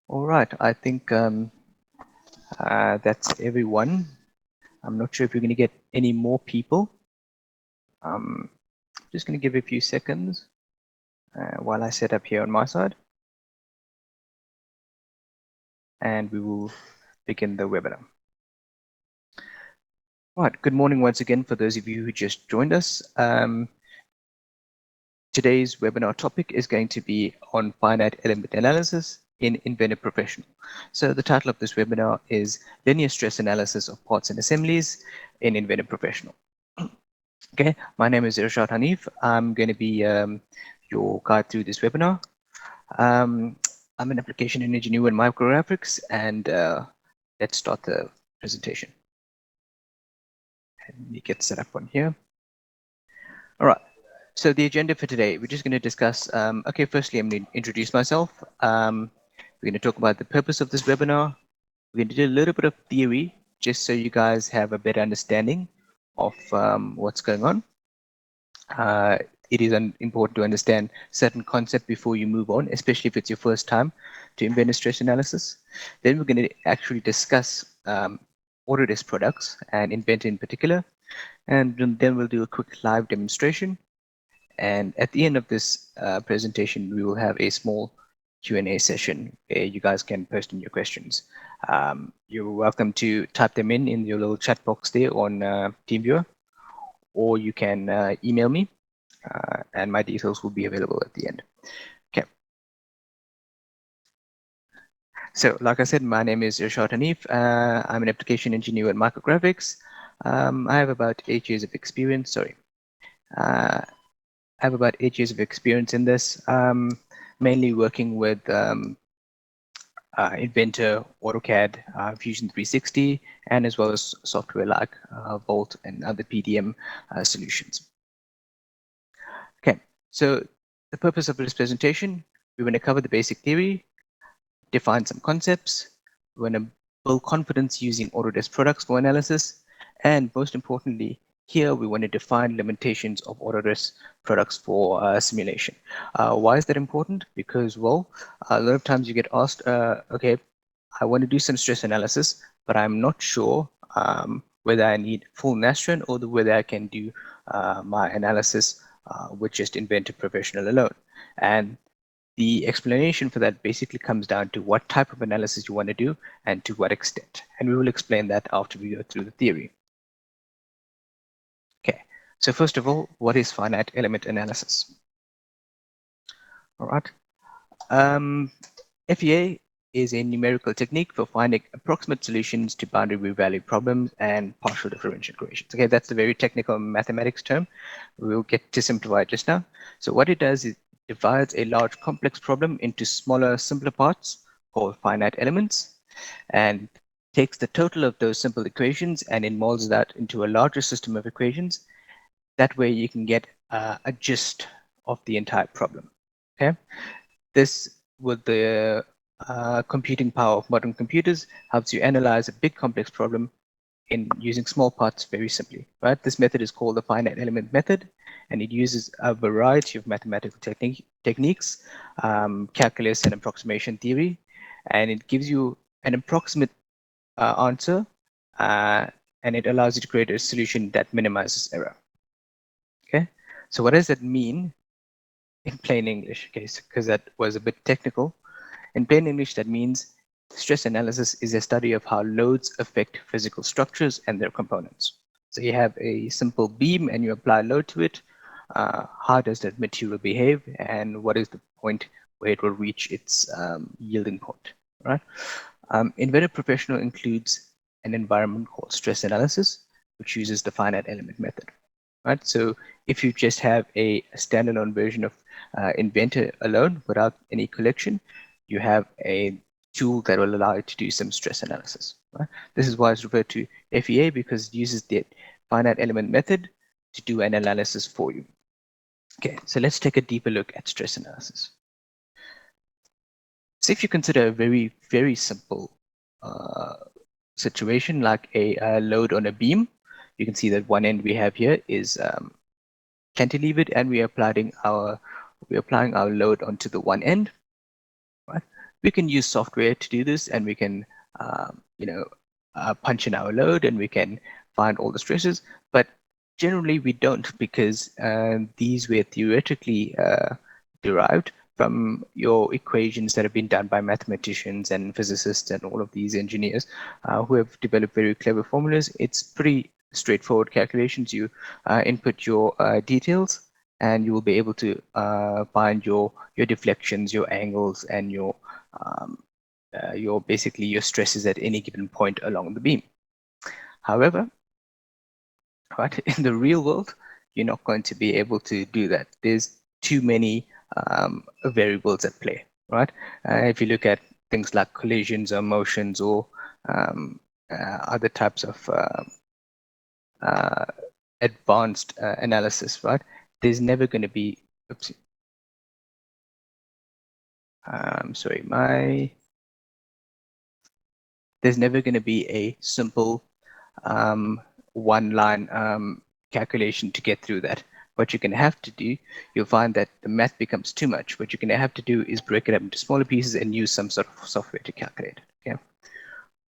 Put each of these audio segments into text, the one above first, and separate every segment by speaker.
Speaker 1: All right, I think that's everyone. I'm not sure if we're going to get any more people. Just going to give it a few seconds while I set up here on my side, and we will begin the webinar. All right, good morning once again for those of you who just joined us. Today's webinar topic is going to be on finite element analysis in Inventor Professional. So the title of this webinar is Linear Stress Analysis of Parts and Assemblies in Inventor Professional. Okay, my name is Irshad Hanif. I'm going to be your guide through this webinar. I'm an application engineer in Micrographics, and let's start the presentation. Let me get set up on here. All right. So the agenda for today, we're just going to discuss, okay, firstly, I'm going to introduce myself. We're going to talk about the purpose of this webinar. We're going to do a little bit of theory, just so you guys have a better understanding of what's going on. It is important to understand certain concepts before you move on, especially if it's your first time to Inventor stress analysis. Then we're going to actually discuss Autodesk products and Inventor in particular. And then we'll do a quick live demonstration. And at the end of this presentation, we will have a small Q&A session where you guys can post in your questions. You're welcome to type them in your little chat box there on TeamViewer, or you can email me, and my details will be available at the end. Okay. So, like I said, my name is Irshad Hanif. I'm an application engineer at Micrographics. I have about 8 years of experience. Sorry. I have about 8 years of experience in this, mainly working with Inventor, AutoCAD, Fusion 360, and as well as software like Volt and other PDM solutions. Okay, so the purpose of this presentation, we're going to cover the basic theory, define some concepts, we're going to build confidence using Autodesk products for analysis, and most importantly, here we want to define limitations of Autodesk products for simulation. Why is that important? Because, well, a lot of times you get asked, okay, I want to do some stress analysis, but I'm not sure whether I need full Nastran or whether I can do my analysis with just Inventor Professional alone. And the explanation for that basically comes down to what type of analysis you want to do and to what extent. And we will explain that after we go through the theory. Okay, so first of all, what is finite element analysis? All right. FEA is a numerical technique for finding approximate solutions to boundary value problems and partial differential equations. Okay, that's a very technical mathematics term. We'll get to simplify it just now. So what it does is it divides a large complex problem into smaller, simpler parts called finite elements, and takes the total of those simple equations and it molds that into a larger system of equations. That way you can get a gist of the entire problem. Okay, this with the computing power of modern computers helps you analyze a big complex problem in using small parts very simply, right? This method is called the finite element method, and it uses a variety of mathematical techniques, calculus and approximation theory, and it gives you an approximate answer, and it allows you to create a solution that minimizes error. Okay, so what does that mean in plain English? Okay, because that was a bit technical. In plain English, that means stress analysis is a study of how loads affect physical structures and their components. So you have a simple beam and you apply load to it. How does that material behave, and what is the point where it will reach its yielding point, right? Inventor Professional includes an environment called stress analysis, which uses the finite element method, right? So if you just have a standalone version of Inventor alone without any collection, you have a tool that will allow you to do some stress analysis, right? This is why it's referred to FEA, because it uses the finite element method to do an analysis for you. Okay, so let's take a deeper look at stress analysis. So if you consider a very, very simple situation like a load on a beam, you can see that one end we have here is cantilevered, and we're applying our load onto the one end. Right? We can use software to do this, and we can, punch in our load, and we can find all the stresses. But generally, we don't, because these were theoretically derived from your equations that have been done by mathematicians and physicists and all of these engineers who have developed very clever formulas. It's pretty straightforward calculations. You input your details, and you will be able to find your deflections, your angles, and your basically your stresses at any given point along the beam. However, right, in the real world, you're not going to be able to do that. There's too many variables at play, right? If you look at things like collisions or motions or other types of advanced analysis, right? There's never going to be, oops, sorry, there's never going to be a simple one-line calculation to get through that. What you're going to have to do, you'll find that the math becomes too much. What you're going to have to do is break it up into smaller pieces and use some sort of software to calculate it. Okay,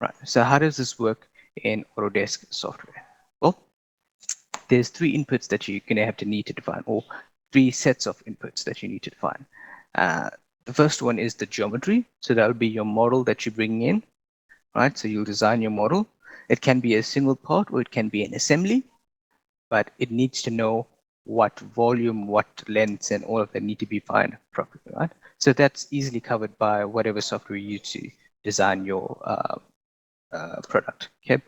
Speaker 1: right. So how does this work in Autodesk software? Well, there's three inputs that you're going to have to need to define, or three sets of inputs that you need to define. The first one is the geometry. So that would be your model that you're bringing in, right? So you'll design your model. It can be a single part or it can be an assembly, but it needs to know what volume, what lengths, and all of that need to be defined properly, right? So that's easily covered by whatever software you use to design your product, okay?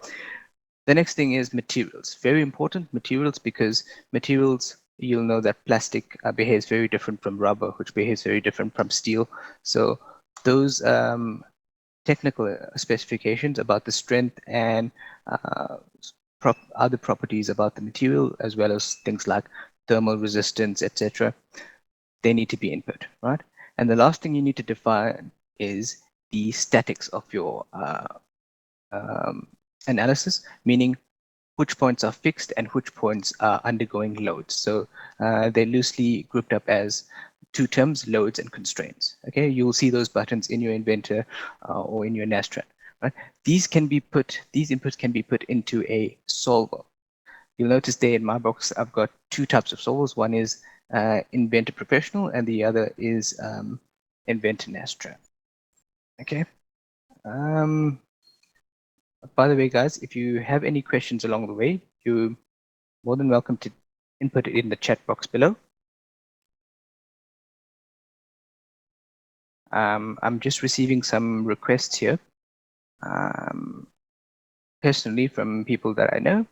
Speaker 1: The next thing is materials. Very important, materials, because materials, you'll know that plastic behaves very different from rubber, which behaves very different from steel. So those technical specifications about the strength and other properties about the material, as well as things like thermal resistance, etc., they need to be input, right? And the last thing you need to define is the statics of your analysis, meaning which points are fixed and which points are undergoing loads. So they're loosely grouped up as two terms, loads and constraints. Okay, you will see those buttons in your Inventor or in your Nastran. Right? These inputs can be put into a solver. You'll notice there in my box, I've got two types of solvers. One is Inventor Professional, and the other is Inventor Nastran. Okay. By the way, guys, if you have any questions along the way, you're more than welcome to input it in the chat box below. I'm just receiving some requests here, personally from people that I know.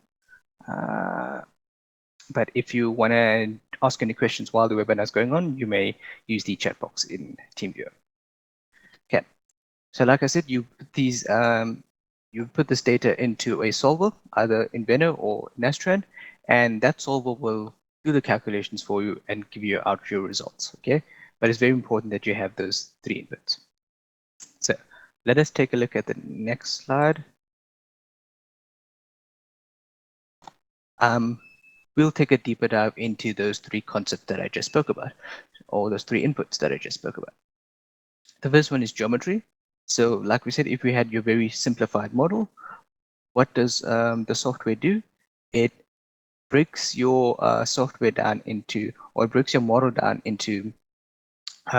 Speaker 1: But if you want to ask any questions while the webinar is going on, you may use the chat box in TeamViewer. Okay. So like I said, you put this data into a solver, either Inventor or Nastran, and that solver will do the calculations for you and give you out your results. Okay. But it's very important that you have those three inputs. So let us take a look at the next slide. We'll take a deeper dive into those three concepts that I just spoke about, or those three inputs that I just spoke about. The first one is geometry. So like we said, if we had your very simplified model, what does the software do? It breaks your software down into, or breaks your model down into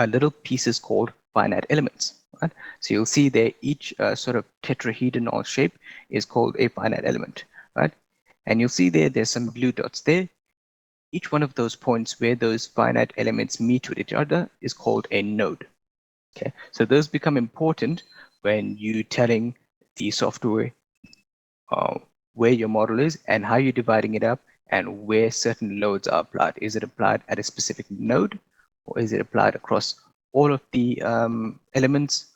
Speaker 1: little pieces called finite elements. Right? So you'll see there each sort of tetrahedral shape is called a finite element, right? And you'll see there's some blue dots there. Each one of those points where those finite elements meet with each other is called a node. Okay, so those become important when you're telling the software where your model is and how you're dividing it up and where certain loads are applied. Is it applied at a specific node, or is it applied across all of the elements,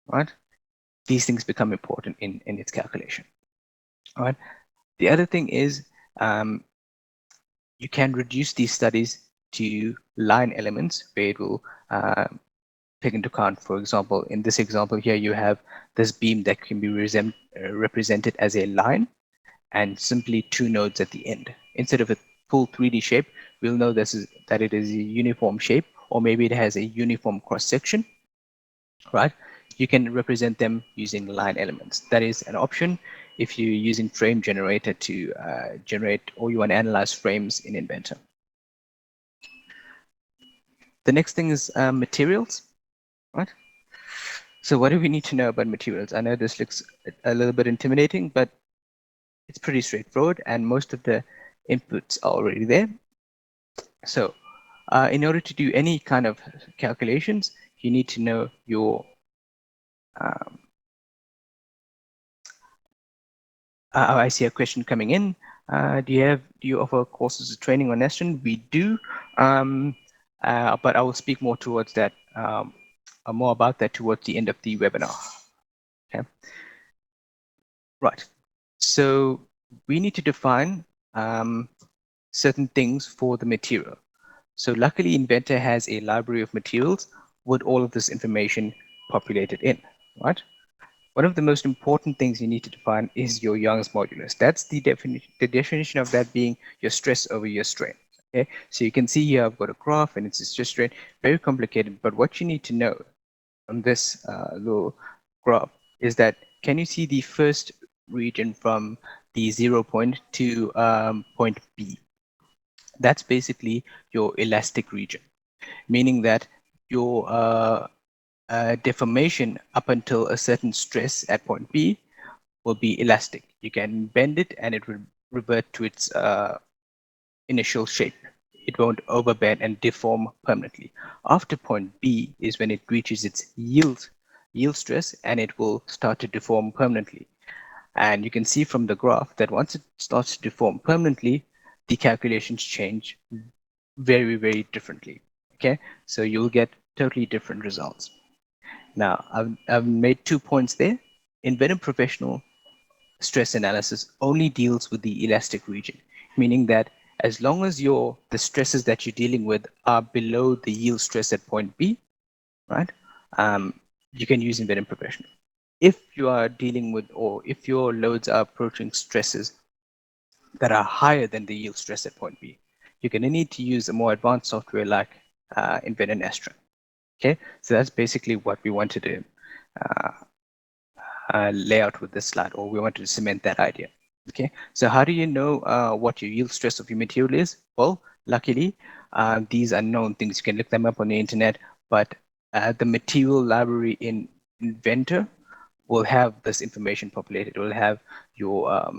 Speaker 1: right? These things become important in its calculation. All right. The other thing is you can reduce these studies to line elements where it will take into account, for example, in this example here, you have this beam that can be represented as a line and simply two nodes at the end. Instead of a full 3D shape, we'll know that it is a uniform shape, or maybe it has a uniform cross section, right? You can represent them using line elements. That is an option if you're using frame generator to generate, or you want to analyze frames in Inventor. The next thing is materials, right? So what do we need to know about materials? I know this looks a little bit intimidating, but it's pretty straightforward, and most of the inputs are already there. So in order to do any kind of calculations, you need to know your um, I see a question coming in. Do you offer courses of training on Neston? We do, but I will speak more towards that, more about that towards the end of the webinar. Okay, right. So we need to define certain things for the material. So luckily, Inventor has a library of materials with all of this information populated in, right? One of the most important things you need to define is your Young's modulus. That's the definition of that being your stress over your strain. Okay, so you can see here I've got a graph and it's just strain, very complicated. But what you need to know on this little graph is that, can you see the first region from the 0 point to point B? That's basically your elastic region, meaning that your deformation up until a certain stress at point B will be elastic. You can bend it and it will revert to its initial shape. It won't overbend and deform permanently. After point B is when it reaches its yield stress, and it will start to deform permanently. And you can see from the graph that once it starts to deform permanently, the calculations change very, very differently. Okay, so you'll get totally different results. Now, I've made 2 points there. Inventor Professional stress analysis only deals with the elastic region, meaning that as long as the stresses that you're dealing with are below the yield stress at point B, right? You can use Inventor Professional. If you are dealing with, or if your loads are approaching stresses that are higher than the yield stress at point B, you're going to need to use a more advanced software like Inventor Nestra. Okay, so that's basically what we wanted to lay out with this slide, or we wanted to cement that idea. Okay, so how do you know what your yield stress of your material is? Well, luckily, these are known things. You can look them up on the internet, but the material library in Inventor will have this information populated. It will have your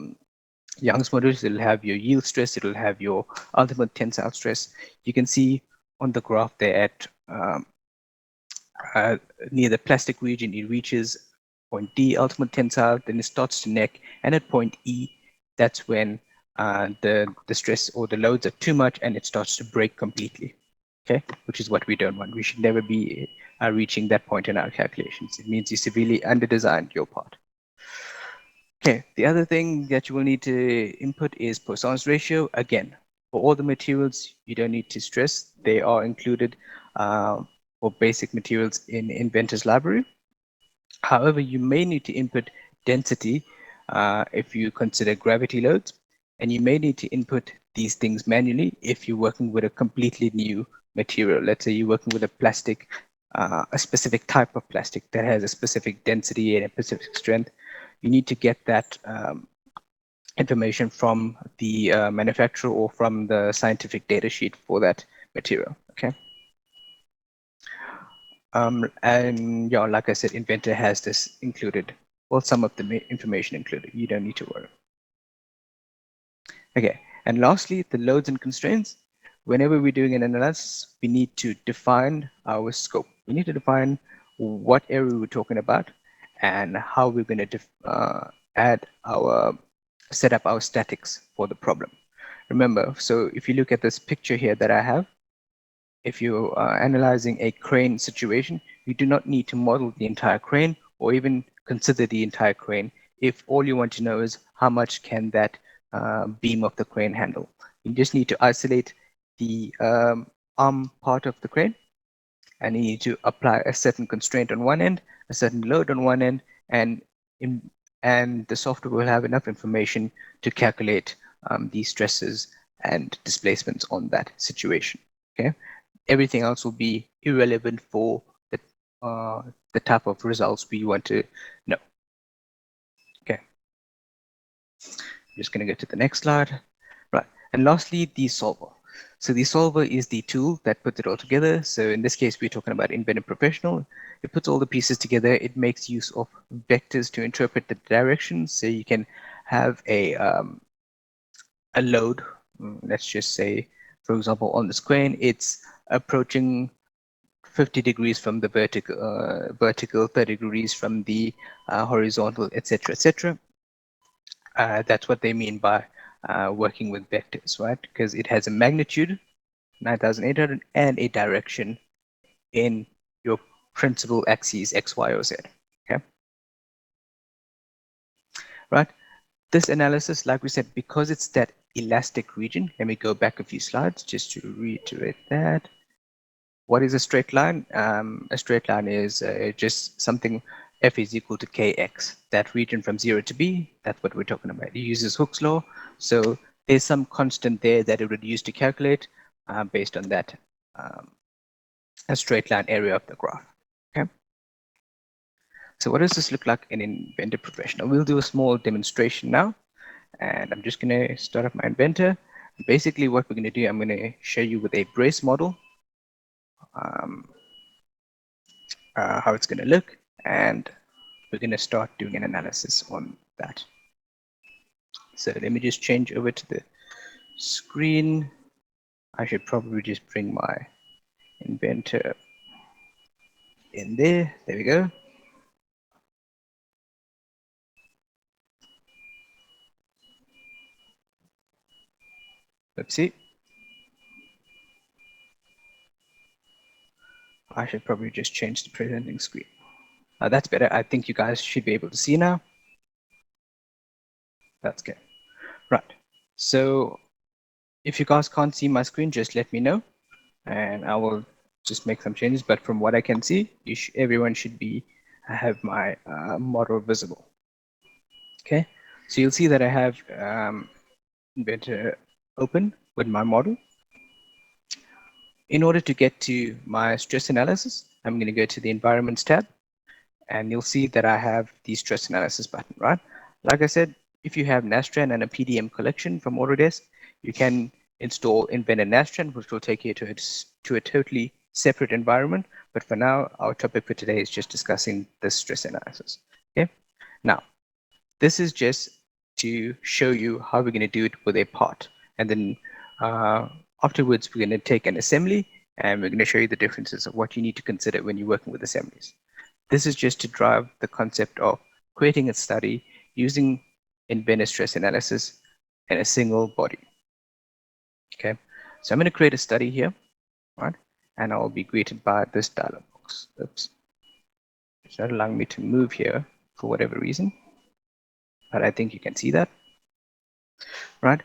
Speaker 1: Young's modulus, it will have your yield stress, it will have your ultimate tensile stress. You can see on the graph there at near the plastic region, it reaches point D, ultimate tensile, then it starts to neck, and at point E, that's when the stress or the loads are too much and it starts to break completely. Okay, which is what we don't want. We should never be reaching that point in our calculations. It means you severely under-designed your part. Okay, the other thing that you will need to input is Poisson's ratio. Again, for all the materials, you don't need to stress. They are included for basic materials in Inventor's library. However, you may need to input density if you consider gravity loads, and you may need to input these things manually if you're working with a completely new material. Let's say you're working with a plastic, a specific type of plastic that has a specific density and a specific strength. You need to get that information from the manufacturer or from the scientific data sheet for that material. Okay. And yeah, like I said, Inventor has this included. Well, some of the information included. You don't need to worry. Okay. And lastly, the loads and constraints. Whenever we're doing an analysis, we need to define our scope. We need to define what area we're talking about and how we're going to set up our statics for the problem. Remember, so if you look at this picture here that I have, if you are analyzing a crane situation, you do not need to model the entire crane or even consider the entire crane if all you want to know is how much can that beam of the crane handle. You just need to isolate the arm part of the crane, and you need to apply a certain constraint on one end, a certain load on one end, and the software will have enough information to calculate these stresses and displacements on that situation. Okay, everything else will be irrelevant for the type of results we want to know. Okay, just going to go to the next slide. Right, and lastly, the solver. So the solver is the tool that puts it all together. So in this case, we're talking about Inventor Professional. It puts all the pieces together. It makes use of vectors to interpret the directions. So you can have a load. Let's just say, for example, on the screen, it's approaching 50 degrees from the vertical, 30 degrees from the horizontal, etc., etc. That's what they mean by working with vectors, right? Because it has a magnitude, 9,800, and a direction in your principal axes, X, Y, or Z. Okay, right? This analysis, like we said, because it's that elastic region, let me go back a few slides just to reiterate that. What is a straight line? A straight line is just something f is equal to kx. That region from 0 to b, that's what we're talking about. It uses Hooke's law. So there's some constant there that it would use to calculate based on that a straight line area of the graph. Okay. So what does this look like in Inventor Professional? We'll do a small demonstration now. And I'm just going to start up my Inventor. Basically, what we're going to do, I'm going to show you with a brace model how it's going to look. And we're going to start doing an analysis on that. So let me just change over to the screen. I should probably just bring my Inventor in there. There we go. Let's see. I should probably just change the presenting screen. That's better. I think you guys should be able to see now. That's good. Right. So if you guys can't see my screen, just let me know and I will just make some changes. But from what I can see, everyone should have my model visible. Okay. So you'll see that I have Inventor open with my model. In order to get to my stress analysis, I'm going to go to the Environments tab, and you'll see that I have the stress analysis button, right? Like I said, if you have Nastran and a PDM collection from Autodesk, you can install Inventor Nastran, which will take you to a totally separate environment. But for now, our topic for today is just discussing the stress analysis. Okay. Now, this is just to show you how we're going to do it with a part. And then afterwards, we're going to take an assembly and we're going to show you the differences of what you need to consider when you're working with assemblies. This is just to drive the concept of creating a study using Inventor stress analysis in a single body. Okay, so I'm going to create a study here, right? And I'll be greeted by this dialog box. Oops, it's not allowing me to move here for whatever reason, but I think you can see that, right?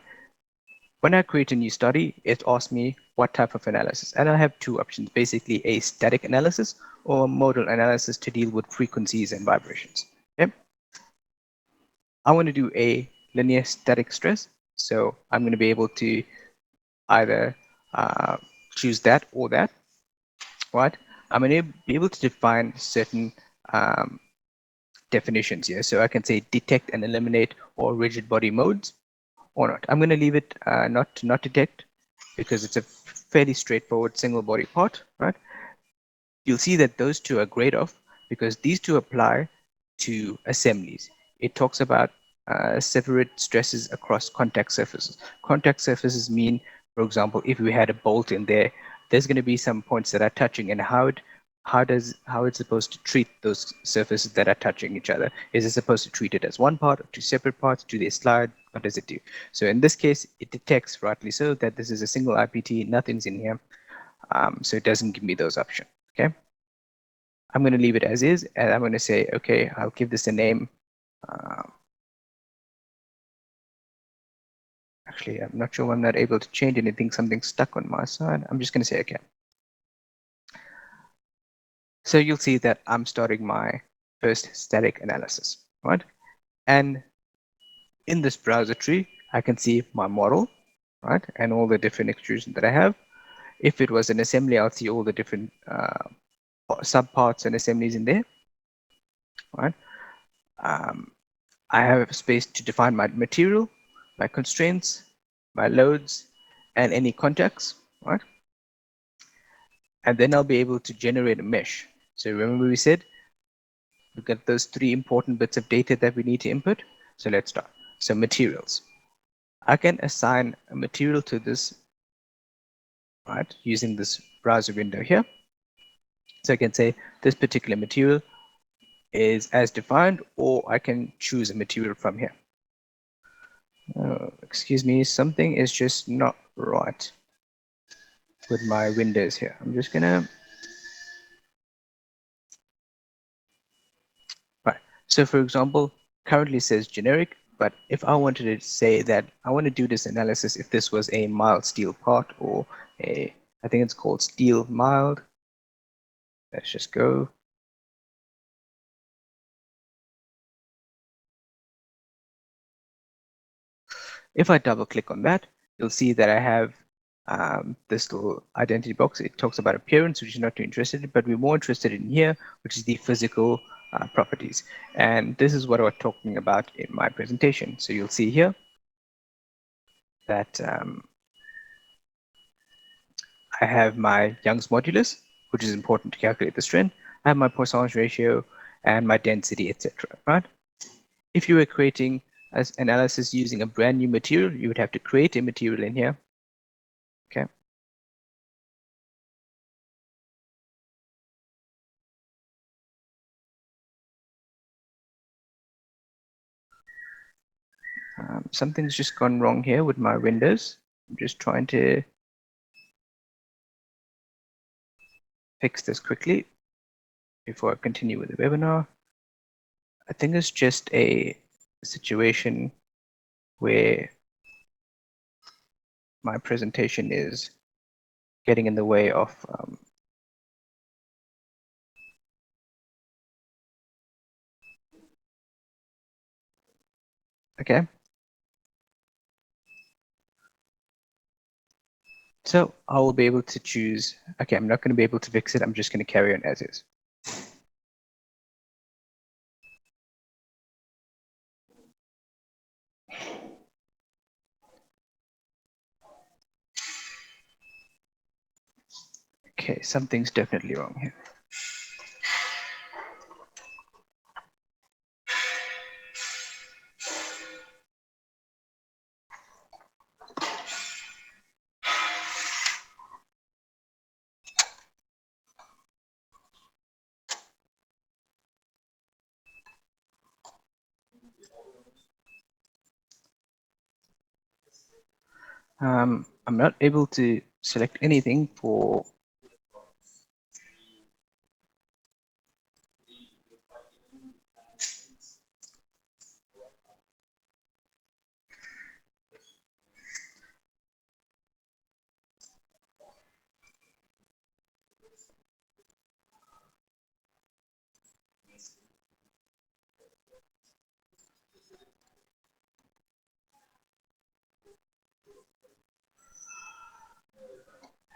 Speaker 1: When I create a new study, it asks me what type of analysis. And I have two options, basically a static analysis or a modal analysis to deal with frequencies and vibrations. Okay? I want to do a linear static stress. So I'm going to be able to either choose that or that, right? I'm going to be able to define certain definitions here. So I can say detect and eliminate all rigid body modes or not. I'm going to leave it not detect because it's a fairly straightforward single body part, right? You'll see that those two are great off because these two apply to assemblies. It talks about separate stresses across contact surfaces. Contact surfaces mean, for example, if we had a bolt in there, there's going to be some points that are touching, and how it's supposed to treat those surfaces that are touching each other. Is it supposed to treat it as one part or two separate parts? Do they slide? What does it do? So in this case, it detects, rightly so, that this is a single IPT, nothing's in here. So it doesn't give me those options. Okay. I'm going to leave it as is, and I'm going to say, okay, I'll give this a name. Actually, I'm not sure I'm not able to change anything. Something's stuck on my side. I'm just going to say, okay. So you'll see that I'm starting my first static analysis, right? And in this browser tree, I can see my model, right? And all the different extrusions that I have. If it was an assembly, I'll see all the different subparts and assemblies in there, right? I have a space to define my material, my constraints, my loads, and any contacts, right? And then I'll be able to generate a mesh. So remember we said we've got those 3 important bits of data that we need to input. So let's start. So materials. I can assign a material to this, right, using this browser window here. So I can say this particular material is as defined, or I can choose a material from here. Excuse me, something is just not right with my windows here. I'm just gonna, right. So for example, currently says generic, but if I wanted to say that I want to do this analysis if this was a mild steel part or I think it's called steel mild. Let's just go. If I double click on that, you'll see that I have this little identity box. It talks about appearance, which is not too interested in, but we're more interested in here, which is the physical properties. And this is what I was talking about in my presentation. So you'll see here that I have my Young's modulus, which is important to calculate the strength. I have my Poisson's ratio and my density, etc. Right? If you were creating an analysis using a brand new material, you would have to create a material in here. Okay. Something's just gone wrong here with my windows. I'm just trying to fix this quickly before I continue with the webinar. I think it's just a situation where my presentation is getting in the way of okay. So I will be able to choose, okay, I'm not going to be able to fix it. I'm just going to carry on as is. Okay, something's definitely wrong here. I'm not able to select anything for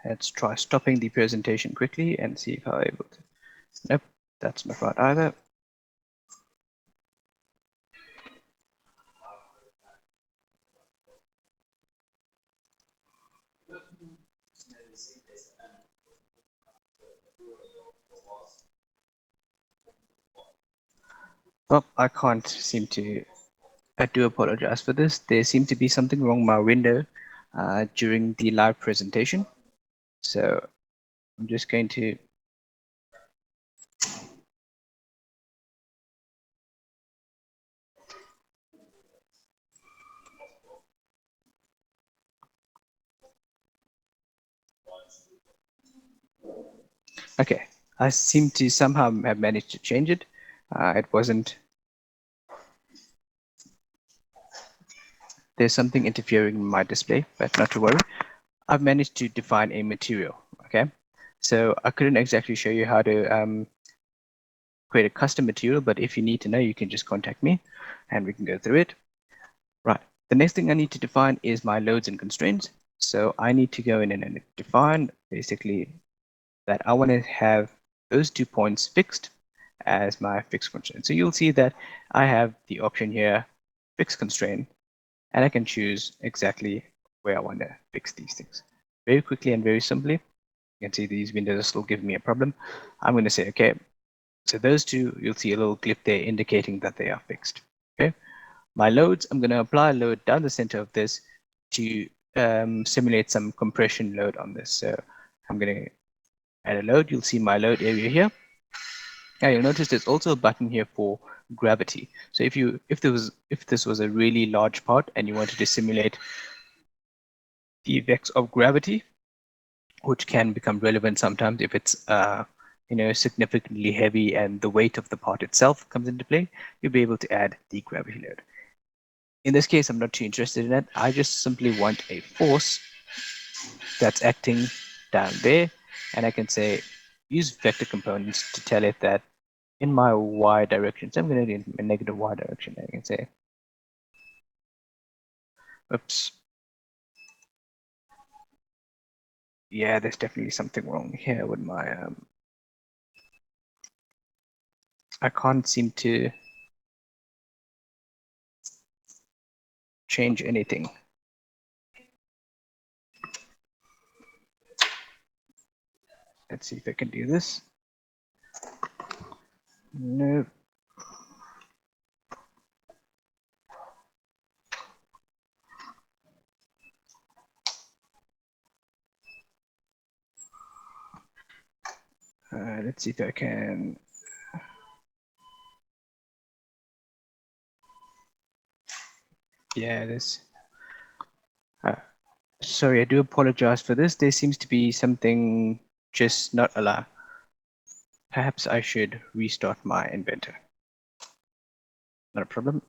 Speaker 1: let's try stopping the presentation quickly and see if I'm able to. Nope, that's not right either. Well, I can't seem to, I do apologize for this. There seemed to be something wrong with my window during the live presentation. So I'm just going to okay, I seem to somehow have managed to change it. It wasn't, there's something interfering with my display, but not to worry. I've managed to define a material, okay? So I couldn't exactly show you how to create a custom material, but if you need to know, you can just contact me and we can go through it. Right, the next thing I need to define is my loads and constraints. So I need to go in and define basically that I want to have those 2 points fixed as my fixed constraint. So you'll see that I have the option here, fixed constraint, and I can choose exactly where I want to fix these things. Very quickly and very simply, you can see these windows are still giving me a problem. I'm going to say, okay, so those two, you'll see a little clip there indicating that they are fixed. Okay, my loads, I'm going to apply a load down the center of this to simulate some compression load on this. So I'm going to add a load. You'll see my load area here. Now you'll notice there's also a button here for gravity. So if this was a really large part and you wanted to simulate the effects of gravity, which can become relevant sometimes if it's significantly heavy and the weight of the part itself comes into play, you'll be able to add the gravity load. In this case, I'm not too interested in it. I just simply want a force that's acting down there, and I can say use vector components to tell it that in my y direction, so I'm going to do it in a negative y direction. I can say, oops, yeah, there's definitely something wrong here with my I can't seem to change anything. Let's see if I can do this. No. Let's see if I can. Yeah, this. Sorry, I do apologize for this. There seems to be something just not allowed. Perhaps I should restart my Inventor. Not a problem.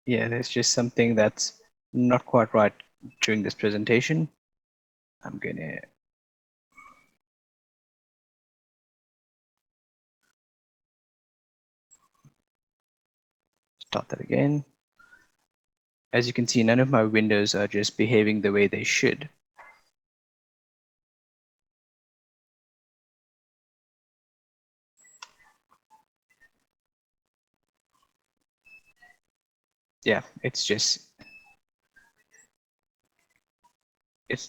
Speaker 1: Yeah, there's just something that's not quite right during this presentation. I'm gonna start that again. As you can see, none of my windows are just behaving the way they should. Yeah, it's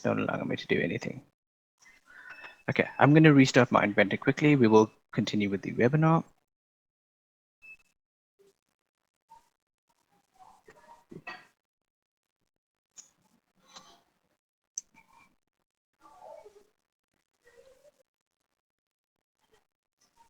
Speaker 1: not allowing me to do anything. Okay, I'm going to restart my Inventor quickly. We will continue with the webinar.